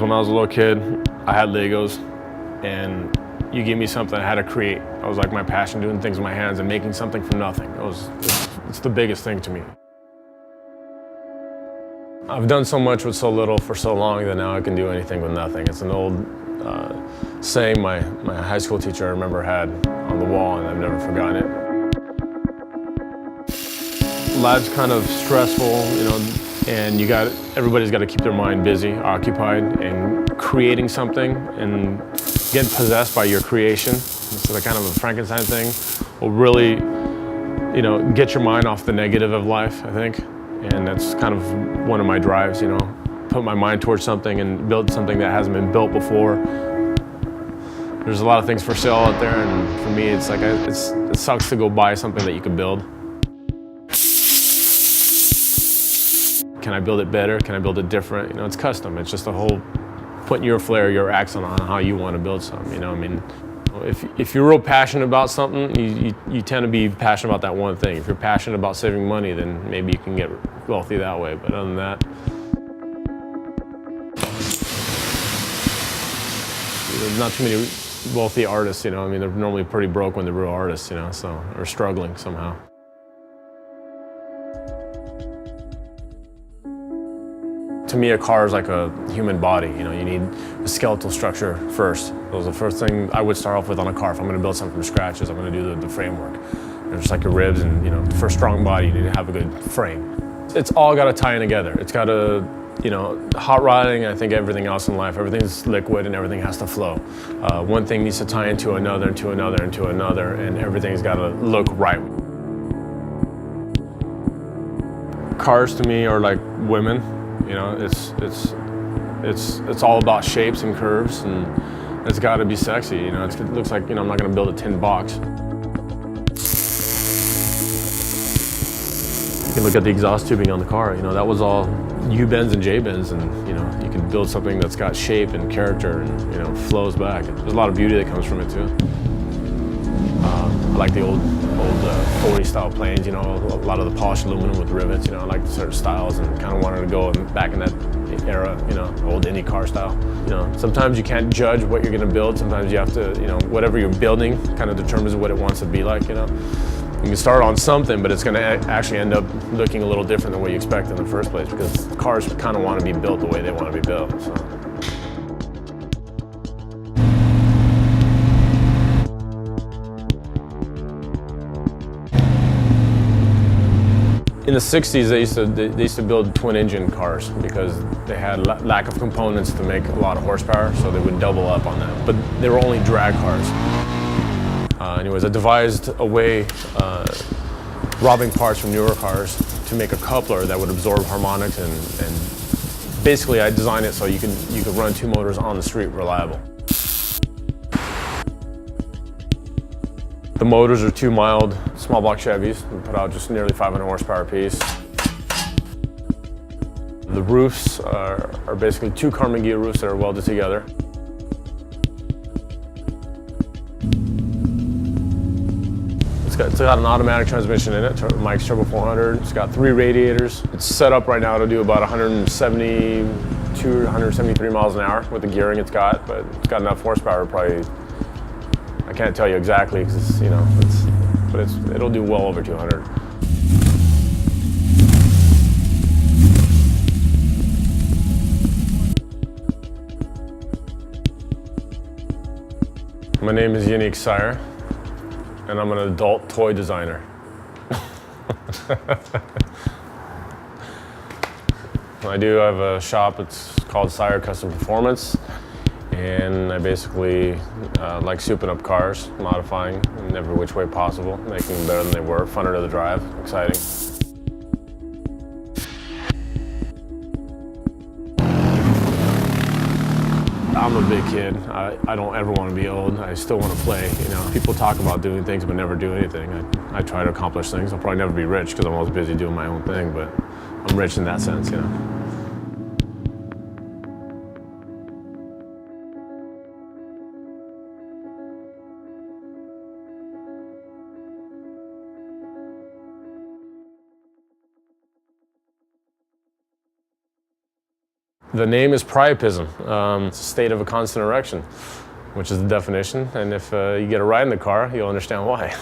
when I was a little kid, I had Legos, and you gave me something I had to create. That was like my passion, doing things with my hands and making something from nothing. It's the biggest thing to me. I've done so much with so little for so long that now I can do anything with nothing. It's an old saying my high school teacher I remember had on the wall, and I've never forgotten it. Life's kind of stressful, you know, and everybody's got to keep their mind busy, occupied, and creating something and getting possessed by your creation. It's like kind of a Frankenstein thing. Will really, you know, get your mind off the negative of life, I think. And that's kind of one of my drives, you know, put my mind towards something and build something that hasn't been built before. There's a lot of things for sale out there, and for me, it's like it sucks to go buy something that you can build. Can I build it better? Can I build it different? You know, it's custom. It's just a whole putting your flair, your accent on how you want to build something. You know, I mean, if you're real passionate about something, you tend to be passionate about that one thing. If you're passionate about saving money, then maybe you can get wealthy that way. But other than that, there's not too many wealthy artists. You know, I mean, they're normally pretty broke when they're real artists. You know, so or struggling somehow. To me, a car is like a human body. You know, you need a skeletal structure first. That was the first thing I would start off with on a car. If I'm going to build something from scratch, is I'm going to do the framework. You know, just like your ribs, and you know, for a strong body, you need to have a good frame. It's all got to tie in together. It's got to, you know, hot rodding. I think everything else in life, everything's liquid and everything has to flow. One thing needs to tie into another, into another, into another, and everything's got to look right. Cars to me are like women. You know, it's all about shapes and curves, and it's got to be sexy. You know, it looks like, you know, I'm not going to build a tin box. You can look at the exhaust tubing on the car. You know, that was all U-bends and J-bends, and you know, you can build something that's got shape and character, and you know, flows back. There's a lot of beauty that comes from it too. I like the old 40 style planes, you know, a lot of the polished aluminum with rivets, you know, I like certain styles and kind of wanted to go back in that era, you know, old Indy car style. You know, sometimes you can't judge what you're going to build. Sometimes you have to, you know, whatever you're building kind of determines what it wants to be like, you know. You can start on something, but it's going to actually end up looking a little different than what you expect in the first place, because cars kind of want to be built the way they want to be built, so. In the 60s, they used to build twin-engine cars because they had lack of components to make a lot of horsepower, so they would double up on that. But they were only drag cars. Anyways, I devised a way, robbing parts from newer cars to make a coupler that would absorb harmonics, and basically I designed it so you could run two motors on the street reliable. The motors are two mild small block Chevys. We put out just nearly 500 horsepower apiece. The roofs are basically two Karmann Ghia roofs that are welded together. It's got an automatic transmission in it, Mike's Turbo 400. It's got 3 radiators. It's set up right now to do about 172 or 173 miles an hour with the gearing it's got, but it's got enough horsepower to probably, I can't tell you exactly because you know, it'll do well over 200. My name is Yannick Sire, and I'm an adult toy designer. I do have a shop. It's called Sire Custom Performance. And I basically like souping up cars, modifying in every which way possible, making them better than they were, funner to the drive, exciting. I'm a big kid. I don't ever want to be old. I still want to play. You know, people talk about doing things but never do anything. I try to accomplish things. I'll probably never be rich because I'm always busy doing my own thing, but I'm rich in that sense, you know. The name is priapism. It's a state of a constant erection, which is the definition. And if you get a ride in the car, you'll understand why.